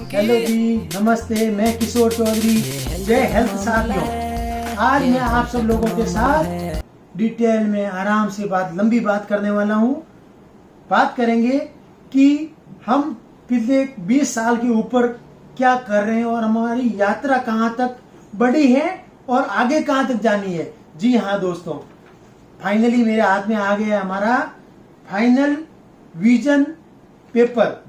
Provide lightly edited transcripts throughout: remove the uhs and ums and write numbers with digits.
Hello जी, नमस्ते। मैं किशोर चौधरी। जय हेल्थ साथियों। आज मैं आप सब लोगों के साथ डिटेल में आराम से लंबी बात करने वाला हूँ। बात करेंगे कि हम पिछले 20 साल के ऊपर क्या कर रहे हैं और हमारी यात्रा कहाँ तक बढ़ी है और आगे कहाँ तक जानी है। जी हाँ दोस्तों, फाइनली मेरे हाथ में आ गया हमारा फाइनल विजन पेपर।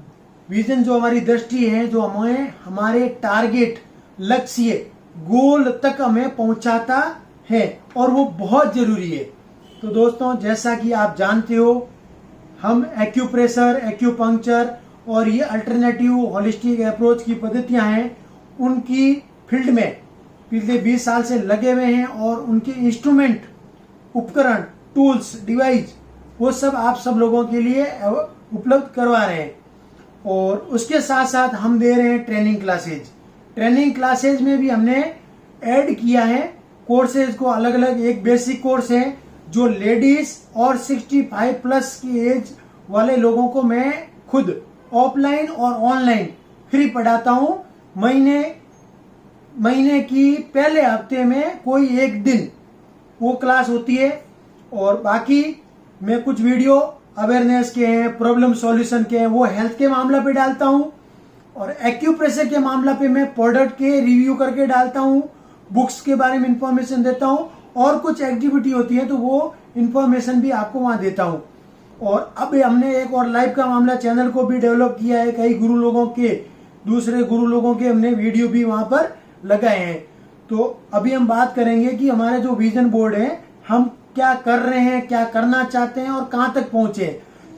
विजन जो हमारी दृष्टि है, जो हमें हमारे टारगेट, लक्ष्य, गोल तक हमें पहुंचाता है और वो बहुत जरूरी है। तो दोस्तों, जैसा कि आप जानते हो, हम एक्यूप्रेशर, एक्यूपंक्चर और ये अल्टरनेटिव होलिस्टिक अप्रोच की पद्धतियां हैं, उनकी फील्ड में पिछले 20 साल से लगे हुए हैं और उनके इंस्ट्रूमेंट, उपकरण, टूल्स, डिवाइस, वो सब आप सब लोगों के लिए उपलब्ध करवा रहे हैं। और उसके साथ साथ हम दे रहे हैं ट्रेनिंग क्लासेज। ट्रेनिंग क्लासेज में भी हमने ऐड किया है कोर्सेज को अलग अलग। एक बेसिक कोर्स है जो लेडीज और 65 प्लस की एज वाले लोगों को मैं खुद ऑफलाइन और ऑनलाइन फ्री पढ़ाता हूं। महीने की पहले हफ्ते में कोई एक दिन वो क्लास होती है और बाकी मैं कुछ वीडियो अवेयरनेस के हैं, प्रॉब्लम सॉल्यूशन के हैं, वो हेल्थ के मामला पे डालता हूं और एक्यूप्रेशर के मामला पे मैं प्रोडक्ट के रिव्यू करके डालता हूं, बुक्स के बारे में इंफॉर्मेशन देता हूं और कुछ एक्टिविटी होती है तो वो इंफॉर्मेशन भी आपको वहां देता हूं। और अब हमने एक और लाइव का मामला चैनल को भी डेवलप किया है। कई दूसरे गुरु लोगों के हमने वीडियो भी वहां पर लगाए हैं। तो अभी हम बात करेंगे कि हमारे जो विजन बोर्ड है, हम क्या कर रहे हैं, क्या करना चाहते हैं और कहां तक पहुंचे।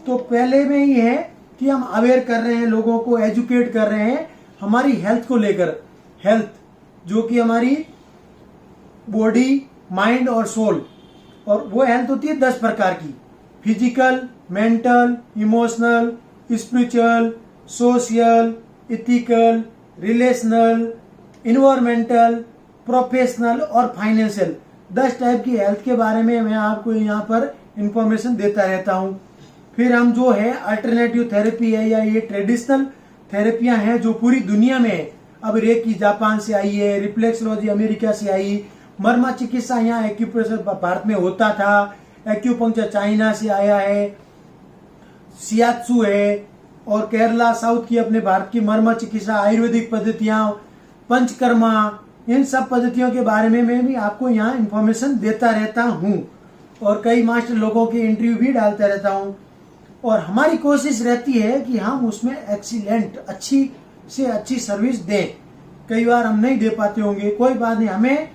तो पहले में ही है कि हम अवेयर कर रहे हैं, लोगों को एजुकेट कर रहे हैं हमारी हेल्थ को लेकर। हेल्थ जो कि हमारी बॉडी, माइंड और सोल, और वो हेल्थ होती है 10 प्रकार की: physical, mental, emotional, spiritual, social, ethical, relational, environmental, professional और फाइनेंशियल। 10 टाइप की हेल्थ के बारे में मैं आपको यहाँ पर इंफॉर्मेशन देता रहता हूँ। फिर हम जो है अल्टरनेटिव थेरेपी है या ये ट्रेडिशनल थेरेपियां हैं जो पूरी दुनिया में है। अब रेकी जापान से आई है, रिफ्लेक्सोलॉजी अमेरिका से आई, मर्मा चिकित्सा यहाँ एक्यूप्रेशर भारत में होता था, एक्यूपंक्चर चाइना से आया है, शियात्सु है और केरला साउथ की अपने भारत की मर्मा चिकित्सा, आयुर्वेदिक पद्धतियां, पंचकर्मा, इन सब पद्धतियों के बारे में मैं भी आपको यहाँ इंफॉर्मेशन देता रहता हूँ और कई मास्टर लोगों के इंटरव्यू भी डालता रहता हूँ। और हमारी कोशिश रहती है कि हम उसमें एक्सीलेंट, अच्छी से अच्छी सर्विस दें। कई बार हम नहीं दे पाते होंगे, कोई बात नहीं, हमें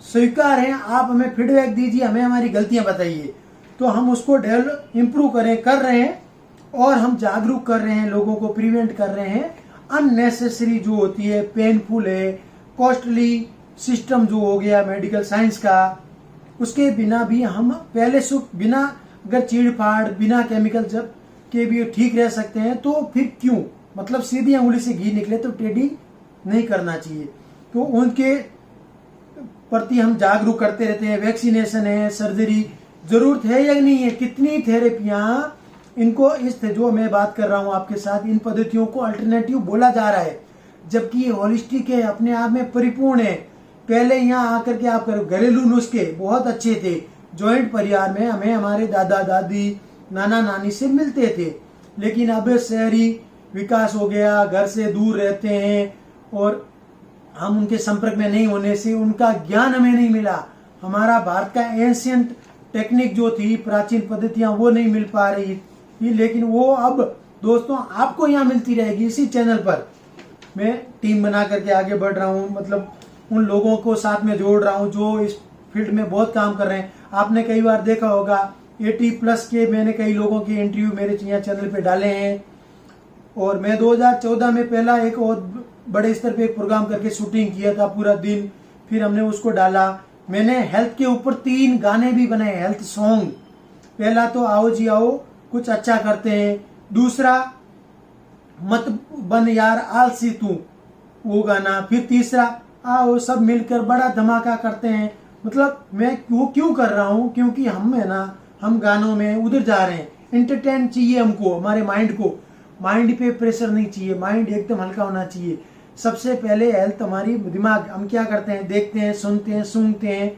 स्वीकार है, आप हमें फीडबैक दीजिए, हमें हमारी गलतियां बताइए तो हम उसको डेवलप इम्प्रूव कर रहे हैं और हम जागरूक कर रहे हैं, लोगों को प्रिवेंट कर रहे हैं अननेसेसरी जो होती है, पेनफुल है, कॉस्टली सिस्टम जो हो गया मेडिकल साइंस का, उसके बिना भी हम पहले बिना अगर चीड़-फाड़, बिना केमिकल जब के भी ठीक रह सकते हैं तो फिर क्यों, मतलब सीधी अंगुली से घी निकले तो टेढ़ी नहीं करना चाहिए। तो उनके प्रति हम जागरूक करते रहते हैं। वैक्सीनेशन है, सर्जरी जरूरत है या नहीं है, कितनी थेरेपियां, इनको इस जो मैं बात कर रहा हूं आपके साथ, इन पद्धतियों को अल्टरनेटिव बोला जा रहा है जबकि ये होलिस्टिक है, अपने आप में परिपूर्ण है। पहले यहाँ आकर के आप घरेलू नुस्खे बहुत अच्छे थे, जॉइंट परिवार में हमें हमारे दादा दादी, नाना नानी से मिलते थे, लेकिन अब शहरी विकास हो गया, घर से दूर रहते हैं और हम उनके संपर्क में नहीं होने से उनका ज्ञान हमें नहीं मिला। हमारा भारत का एंशियंट टेक्निक जो थी, प्राचीन पद्धतियां, वो नहीं मिल पा रही थी, लेकिन वो अब दोस्तों आपको यहाँ मिलती रहेगी। इसी चैनल पर मैं टीम बना करके आगे बढ़ रहा हूँ, मतलब उन लोगों को साथ में जोड़ रहा हूँ जो इस फील्ड में बहुत काम कर रहे हैं। आपने कई बार देखा होगा 80 प्लस के मैंने कई लोगों के इंटरव्यू मेरे यहाँ चैनल पे डाले हैं और मैं 2014 में पहला एक और बड़े स्तर पे एक प्रोग्राम करके शूटिंग किया था पूरा दिन, फिर हमने उसको डाला। मैंने हेल्थ के ऊपर 3 गाने भी बनाए, हेल्थ सॉन्ग। पहला तो आओ जी आओ, कुछ अच्छा करते हैं। दूसरा मत बन यार आलसी तू, वो गाना। फिर तीसरा आओ सब मिलकर बड़ा धमाका करते हैं। मतलब मैं वो क्यों कर रहा हूँ, क्योंकि हम गानों में उधर जा रहे हैं, एंटरटेन चाहिए हमको, हमारे माइंड को। माइंड पे प्रेशर नहीं चाहिए, माइंड एकदम हल्का होना चाहिए। सबसे पहले हेल्थ हमारी दिमाग, हम क्या करते हैं, देखते हैं, सुनते हैं, सूंघते हैं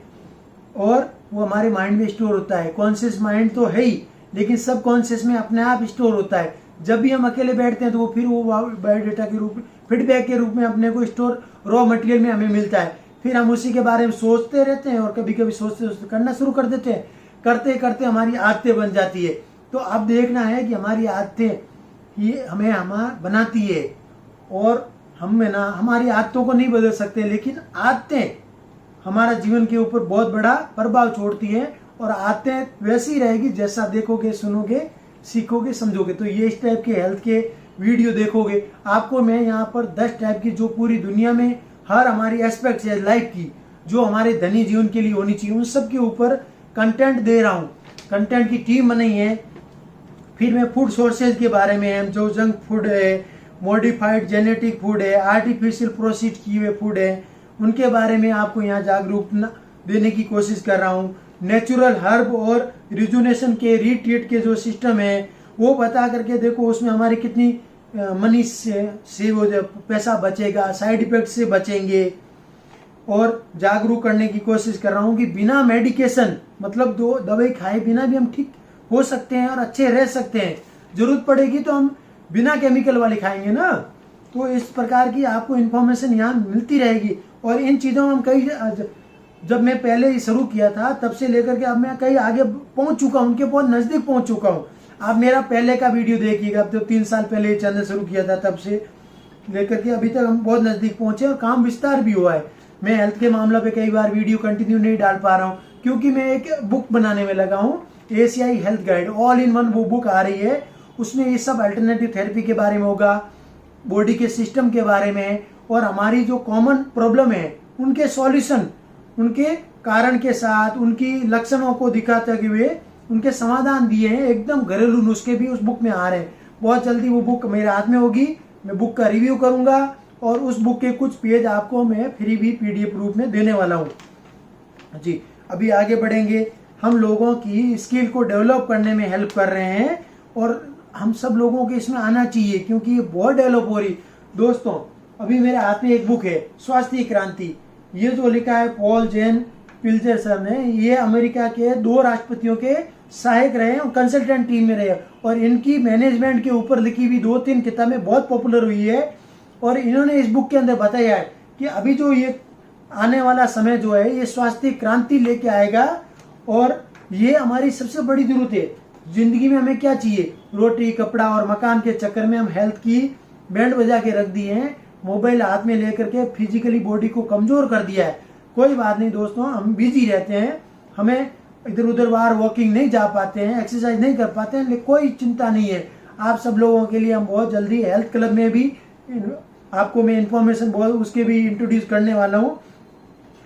और वो हमारे माइंड में स्टोर होता है। कॉन्शियस माइंड तो है ही, लेकिन सब कॉन्शियस में अपने आप स्टोर होता है। जब भी हम अकेले बैठते हैं तो वो फिर वो बायोडेटा के रूप में, फीडबैक के रूप में अपने को स्टोर रॉ मटेरियल में हमें मिलता है। फिर हम उसी के बारे में सोचते रहते हैं और कभी कभी सोचते सोचते करना शुरू कर देते हैं। करते करते हमारी आदतें बन जाती है। तो अब देखना है कि हमारी आदतें ये हमें बनाती है, और हम में ना हमारी आदतों को नहीं बदल सकते, लेकिन आदतें हमारा जीवन के ऊपर बहुत बड़ा प्रभाव छोड़ती है। और आदतें वैसी रहेगी जैसा देखोगे, सुनोगे, सीखोगे, समझोगे। तो ये इस टाइप के हेल्थ के वीडियो देखोगे, आपको मैं यहाँ पर 10 टाइप की, जो पूरी दुनिया में हर हमारी एस्पेक्ट है लाइफ की, जो हमारे धनी जीवन के लिए होनी चाहिए, उन सब के ऊपर कंटेंट दे रहा हूँ। कंटेंट की टीम बनाई है। फिर मैं फूड सोर्सेज के बारे में है, जो जंक फूड है, मॉडिफाइड जेनेटिक फूड है, आर्टिफिशियल प्रोसेस किए हुए फूड है, उनके बारे में आपको यहाँ जागरूकता देने की कोशिश कर रहा हूँ। नेचुरल हर्ब और रिजुनेशन के रीट्रीट के जो सिस्टम है वो बता करके देखो उसमें हमारी कितनी मनी से वो पैसा बचेगा, साइड इफेक्ट से बचेंगे। और जागरूक करने की कोशिश कर रहा हूँ कि बिना मेडिकेशन, मतलब दो दवाई खाए बिना भी हम ठीक हो सकते हैं और अच्छे रह सकते हैं। जरूरत पड़ेगी तो हम बिना केमिकल वाली खाएंगे ना। तो इस प्रकार की आपको इन्फॉर्मेशन यहाँ मिलती रहेगी। और इन चीज़ों में हम कई, जब मैं पहले ही शुरू किया था तब से लेकर के अब मैं कहीं आगे पहुंच चुका हूं, उनके बहुत नजदीक पहुंच चुका हूं। आप मेरा पहले का वीडियो देखिएगा, अब तो 3 साल पहले ये चैनल शुरू किया था, तब से लेकर के अभी तक हम बहुत नजदीक पहुंचे और काम विस्तार भी हुआ है। मैं हेल्थ के मामला पे कई बार वीडियो कंटिन्यू नहीं डाल पा रहा हूँ, क्योंकि मैं एक बुक बनाने में लगा हूँ, एशियाई health guide all in one. वो बुक आ रही है, उसमें ये सब अल्टरनेटिव थेरेपी के बारे में होगा, बॉडी के सिस्टम के बारे में, और हमारी जो कॉमन प्रॉब्लम है उनके सॉल्यूशन, उनके कारण के साथ, उनकी लक्षणों को दिखाते हुए उनके समाधान दिए हैं। एकदम घरेलू नुस्खे भी उस बुक में आ रहे हैं। बहुत जल्दी वो बुक मेरे हाथ में होगी, मैं बुक का रिव्यू करूंगा और उस बुक के कुछ पेज आपको मैं फ्री भी पीडीएफ रूप में देने वाला हूँ जी। अभी आगे बढ़ेंगे। हम लोगों की स्किल को डेवलप करने में हेल्प कर रहे हैं और हम सब लोगों को इसमें आना चाहिए, क्योंकि ये बहुत डेवलप हो रही। दोस्तों अभी मेरे हाथ में एक बुक है, स्वास्थ्य क्रांति। ये जो लिखा है पॉल जेन पिल्जर सर ने, ये अमेरिका के 2 राष्ट्रपतियों के सहायक रहे और कंसल्टेंट टीम में रहे, और इनकी मैनेजमेंट के ऊपर लिखी हुई 2-3 किताबें बहुत पॉपुलर हुई है। और इन्होंने इस बुक के अंदर बताया है कि अभी जो ये आने वाला समय जो है ये स्वास्थ्य क्रांति लेके आएगा, और ये हमारी सबसे बड़ी जरूरत है। जिंदगी में हमें क्या चाहिए, रोटी, कपड़ा और मकान के चक्कर में हम हेल्थ की बैंड बजा के रख दिए हैं, मोबाइल हाथ में लेकर के फिजिकली बॉडी को कमजोर कर दिया है। कोई बात नहीं दोस्तों, हम बिजी रहते हैं, हमें इधर उधर बाहर वॉकिंग नहीं जा पाते हैं, एक्सरसाइज नहीं कर पाते हैं, लेकिन कोई चिंता नहीं है। आप सब लोगों के लिए हम बहुत जल्दी हेल्थ क्लब में भी आपको मैं इन्फॉर्मेशन बहुत उसके भी इंट्रोड्यूस करने वाला हूँ।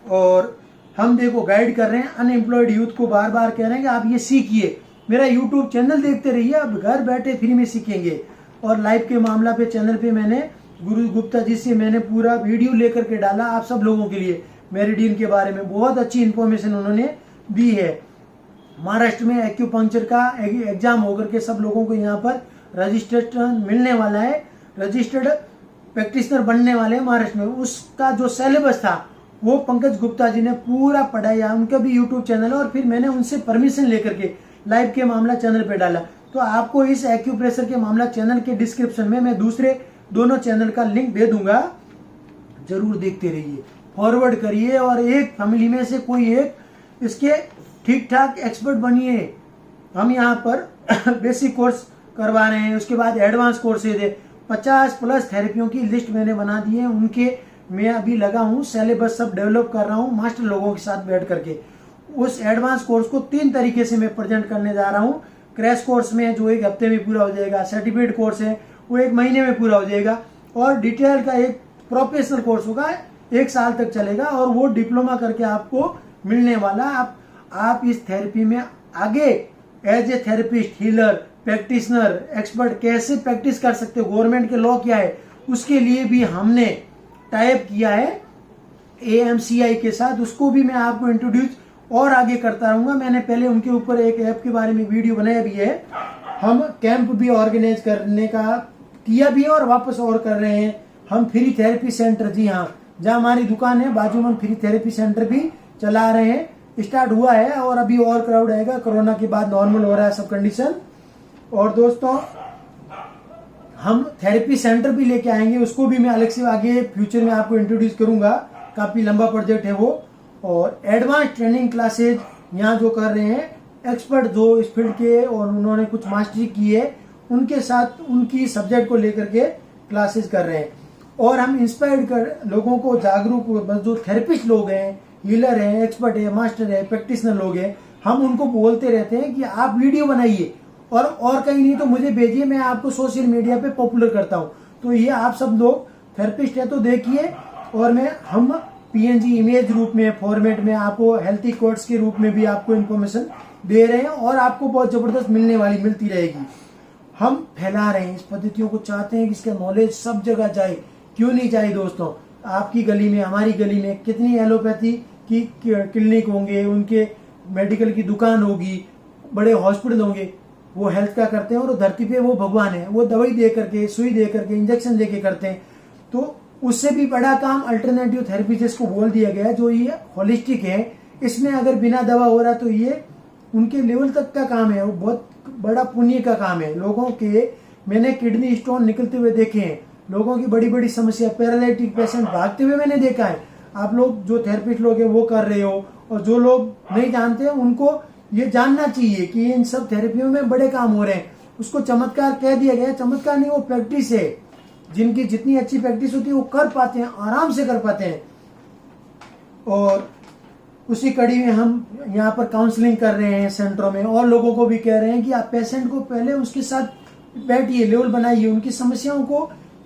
और हम देखो गाइड कर रहे हैं अनएम्प्लॉयड यूथ को, बार बार कह रहे हैं कि आप ये सीखिए, मेरा यूट्यूब चैनल देखते रहिए, आप घर बैठे फ्री में सीखेंगे। और लाइफ के मामला पे चैनल पे मैंने गुरु गुप्ता जी से मैंने पूरा वीडियो लेकर के डाला आप सब लोगों के लिए। मेरिडियन के बारे में बहुत अच्छी इन्फॉर्मेशन उन्होंने दी है। महाराष्ट्र में एक्यूपंक्चर का एग्जाम होकर के सब लोगों को यहाँ पर रजिस्ट्रेशन मिलने वाला है, रजिस्टर्ड प्रैक्टिशनर बनने वाले हैं महाराष्ट्र में। उसका जो सिलेबस था वो पंकज गुप्ता जी ने पूरा पढ़ाया, उनका भी यूट्यूब चैनल है, और फिर मैंने उनसे परमिशन लेकर के लाइव के मामला चैनल पे डाला। तो आपको इस एक्यूप्रेशर के मामला चैनल के डिस्क्रिप्शन में मैं दूसरे दोनों चैनल का लिंक दे दूंगा, जरूर देखते रहिए, फॉरवर्ड करिए, और एक फैमिली में से कोई एक इसके ठीक ठाक एक्सपर्ट बनिए। हम यहाँ पर बेसिक कोर्स करवा रहे हैं, उसके बाद एडवांस कोर्सेज है, 50+ थेरेपियों की लिस्ट मैंने बना दी है, उनके मैं अभी लगा हूँ सिलेबस सब डेवलप कर रहा हूँ मास्टर लोगों के साथ बैठ करके। उस एडवांस कोर्स को 3 तरीके से मैं प्रेजेंट करने जा रहा हूँ। क्रैश कोर्स में जो 1 हफ्ते में पूरा हो जाएगा, सर्टिफिकेट कोर्स है वो 1 महीने में पूरा हो जाएगा, और डिटेल का एक प्रोफेशनल कोर्स होगा 1 साल तक चलेगा, और वो डिप्लोमा करके आपको मिलने वाला। आप इस थेरेपी में आगे as a therapist, healer, practitioner, expert कैसे प्रैक्टिस कर सकते हो, गवर्नमेंट के लॉ क्या है, उसके लिए भी हमने टाइप किया है AMCI के साथ, उसको भी मैं आपको इंट्रोड्यूस और आगे करता रहूंगा। मैंने पहले उनके ऊपर एक ऐप के बारे में वीडियो बनाया भी है, हम कैंप भी ऑर्गेनाइज करने का किया भी है और वापस और कर रहे हैं। हम फ्री थेरेपी सेंटर, जी हाँ, जहाँ हमारी दुकान है बाजू में हम फ्री थेरेपी सेंटर भी चला रहे हैं। स्टार्ट हुआ है और अभी और क्राउड आएगा, कोरोना के बाद नॉर्मल हो रहा है सब कंडीशन। और दोस्तों हम थेरेपी सेंटर भी लेके आएंगे, उसको भी मैं अलग से आगे फ्यूचर में आपको इंट्रोड्यूस करूंगा, काफी लंबा प्रोजेक्ट है वो। और एडवांस ट्रेनिंग क्लासेज यहाँ जो कर रहे हैं एक्सपर्ट जो इस फील्ड के और उन्होंने कुछ मास्टरी की है, उनके साथ उनकी सब्जेक्ट को लेकर के क्लासेस कर रहे हैं। और हम इंस्पायर्ड कर लोगों को जागरूक, जो थेरेपिस्ट लोग हैं, हीलर हैं, एक्सपर्ट है, मास्टर है, प्रैक्टिशनर लोग हैं, हम उनको बोलते रहते हैं कि आप वीडियो बनाइए और कहीं नहीं तो मुझे भेजिए, मैं आपको सोशल मीडिया पे पॉपुलर करता हूँ। तो ये आप सब लोग थेरेपिस्ट है तो देखिए। और हम पीएनजी इमेज रूप में, फॉर्मेट में आपको हेल्थी कोट्स के रूप में भी आपको इन्फॉर्मेशन दे रहे हैं और आपको बहुत जबरदस्त मिलती रहेगी। हम फैला रहे हैं इस पद्धतियों को, चाहते हैं कि इसका नॉलेज सब जगह जाए। क्यों नहीं जाए दोस्तों? आपकी गली में, हमारी गली में कितनी एलोपैथी की क्लिनिक होंगे, उनके मेडिकल की दुकान होगी, बड़े हॉस्पिटल होंगे, वो हेल्थ का करते हैं और धरती पे वो भगवान है। वो दवाई दे करके, सुई दे करके, इंजेक्शन दे के करते हैं। तो उससे भी बड़ा काम अल्टरनेटिव थेरेपी जिसको बोल दिया गया है, जो ये होलिस्टिक है, इसमें अगर बिना दवा हो रहा तो ये उनके लेवल तक का काम है, वो बहुत बड़ा पुण्य का काम है। लोगों के, मैंने किडनी स्टोन निकलते हुए देखे हैं, लोगों की बड़ी बड़ी समस्या, पैरालिटिक पेशेंट भागते हुए मैंने देखा है। आप लोग जो थेरेपिस्ट लोग हैं वो कर रहे हो, और जो लोग नहीं जानते हैं उनको ये जानना चाहिए कि इन सब थेरेपियों में बड़े काम हो रहे हैं। उसको चमत्कार कह दिया गया, चमत्कार नहीं, वो प्रैक्टिस है। जिनकी जितनी अच्छी प्रैक्टिस होती है वो कर पाते हैं, आराम से कर पाते हैं। और उसी कड़ी में हम यहाँ पर काउंसलिंग कर रहे हैं सेंटरों में, और लोगों को भी कह रहे हैं कि आप पेशेंट को पहले उसके साथ बैठिए, लेवल बनाइए, उनकी समस्याओं को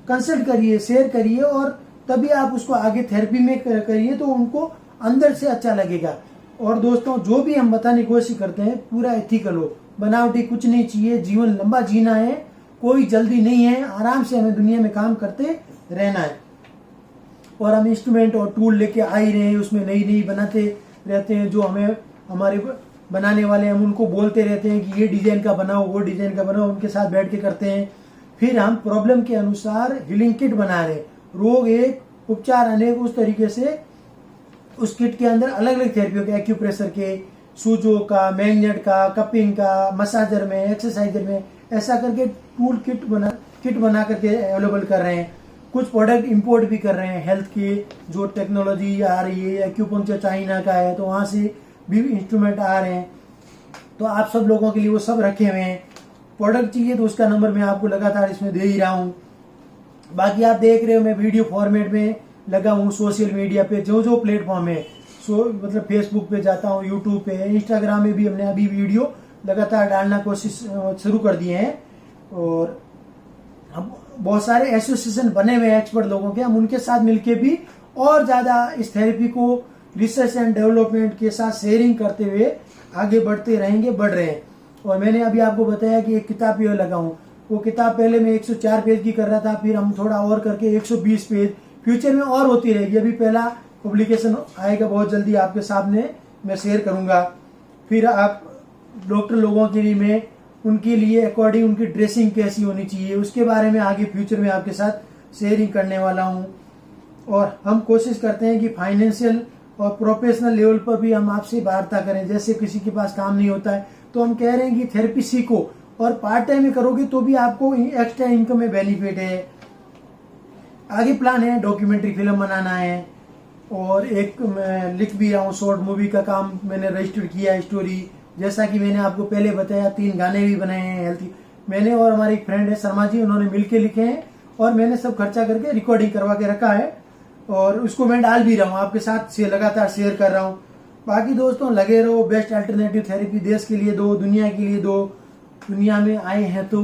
कंसल्ट करिए, शेयर करिए, और तभी आप उसको आगे थेरेपी में करिए तो उनको अंदर से अच्छा लगेगा। और दोस्तों जो भी हम बताने की कोशिश करते हैं पूरा एथिकल हो, बनावटी कुछ नहीं चाहिए। जीवन लंबा जीना है, कोई जल्दी नहीं है, आराम से हमें दुनिया में काम करते रहना है। और हम इंस्ट्रूमेंट और टूल लेके आ ही रहे हैं, उसमें नई नई बनाते रहते हैं। जो हमें हमारे बनाने वाले हम उनको बोलते रहते हैं कि ये डिजाइन का बनाओ, वो डिजाइन का बनाओ, उनके साथ बैठ के करते हैं। फिर हम प्रॉब्लम के अनुसार हीलिंग किट बना रहे हैं, रोग एक उपचार अनेक, उस तरीके से उस किट के अंदर अलग अलग थेरेपियों के, एक्यूप्रेशर के, सूजो का, मैग्नेट का, कपिंग का, मसाजर में, एक्सरसाइजर में, ऐसा करके टूल किट बना करके अवेलेबल कर रहे हैं। कुछ प्रोडक्ट इंपोर्ट भी कर रहे हैं हेल्थ की, जो टेक्नोलॉजी आ रही है, एक्यूपंक्चर चाइना का है तो वहां से भी इंस्ट्रूमेंट आ रहे हैं। तो आप सब लोगों के लिए वो सब रखे हुए हैं। प्रोडक्ट चाहिए तो उसका नंबर मैं आपको लगातार इसमें दे ही रहा हूँ। बाकी आप देख रहे हो मैं वीडियो फॉर्मेट में लगा हूँ सोशल मीडिया पे, जो जो प्लेटफॉर्म है, मतलब फेसबुक पे जाता हूँ, यूट्यूब पे, इंस्टाग्राम में भी हमने अभी वीडियो लगातार डालना कोशिश शुरू कर दिए हैं। और अब बहुत सारे एसोसिएशन बने हुए हैं एक्सपर्ट लोगों के, हम उनके साथ मिलके भी और ज्यादा इस थेरेपी को रिसर्च एंड डेवलपमेंट के साथ शेयरिंग करते हुए आगे बढ़ते रहेंगे, बढ़ रहे हैं। और मैंने अभी आपको बताया कि एक किताब ये लगाऊं, वो किताब पहले मैं 104 पेज की कर रहा था, फिर हम थोड़ा और करके 120 पेज, फ्यूचर में और होती रहेगी। अभी पहला पब्लिकेशन आएगा बहुत जल्दी, आपके सामने मैं शेयर करूंगा। फिर आप डॉक्टर लोगों के लिए मैं उनके लिए अकॉर्डिंग उनकी ड्रेसिंग कैसी होनी चाहिए उसके बारे में आगे फ्यूचर में आपके साथ शेयरिंग करने वाला हूं। और हम कोशिश करते हैं कि फाइनेंशियल और प्रोफेशनल लेवल पर भी हम आपसे वार्ता करें। जैसे किसी के पास काम नहीं होता है तो हम कह रहे हैं कि थेरेपी सीखो, और पार्ट टाइम में करोगे तो भी आपको एक्स्ट्रा इनकम में बेनिफिट है। आगे प्लान है डॉक्यूमेंट्री फिल्म बनाना है, और एक मैं लिख भी रहा हूँ शॉर्ट मूवी का काम मैंने रजिस्टर किया है, स्टोरी। जैसा कि मैंने आपको पहले बताया 3 गाने भी बनाए हैं हेल्थी, मैंने और हमारे एक फ्रेंड है शर्मा जी, उन्होंने मिलके लिखे हैं, और मैंने सब खर्चा करके रिकॉर्डिंग करवा के रखा है, और उसको मैं डाल भी रहा हूँ, आपके साथ से लगातार शेयर कर रहा हूँ। बाकी दोस्तों लगे रहो, बेस्ट अल्टरनेटिव थेरेपी देश के लिए दो, दुनिया के लिए दो। दुनिया में आए हैं तो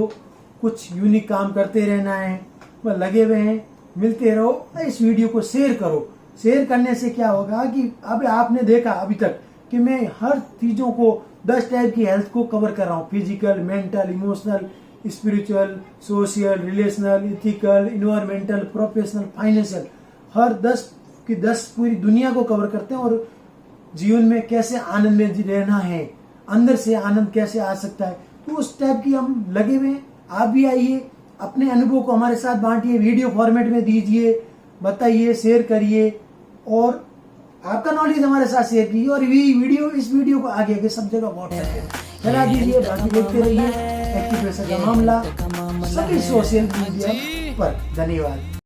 कुछ यूनिक काम करते रहना है, वह लगे हुए हैं, मिलते रहो। इस वीडियो को शेयर करो। शेयर करने से क्या होगा कि अब आपने देखा अभी तक कि मैं हर चीजों को 10 टाइप की हेल्थ को कवर कर रहा हूँ, physical, mental, emotional, spiritual, social, relational, ethical, environmental, professional, financial, हर 10 की 10 पूरी दुनिया को कवर करते हैं। और जीवन में कैसे आनंद में रहना है, अंदर से आनंद कैसे आ सकता है, तो उस टाइप की हम लगे हुए हैं। आप भी आइए, अपने अनुभव को हमारे साथ बांटिए, वीडियो फॉर्मेट में दीजिए, बताइए, शेयर करिए और आपका नॉलेज हमारे साथ शेयर कीजिए और इस वीडियो को आगे सब जगह व्हाट्सएप चला दीजिए। बाकी देखते रहिए एक्टिव पैसा का मामला सभी सोशल मीडिया पर। धन्यवाद।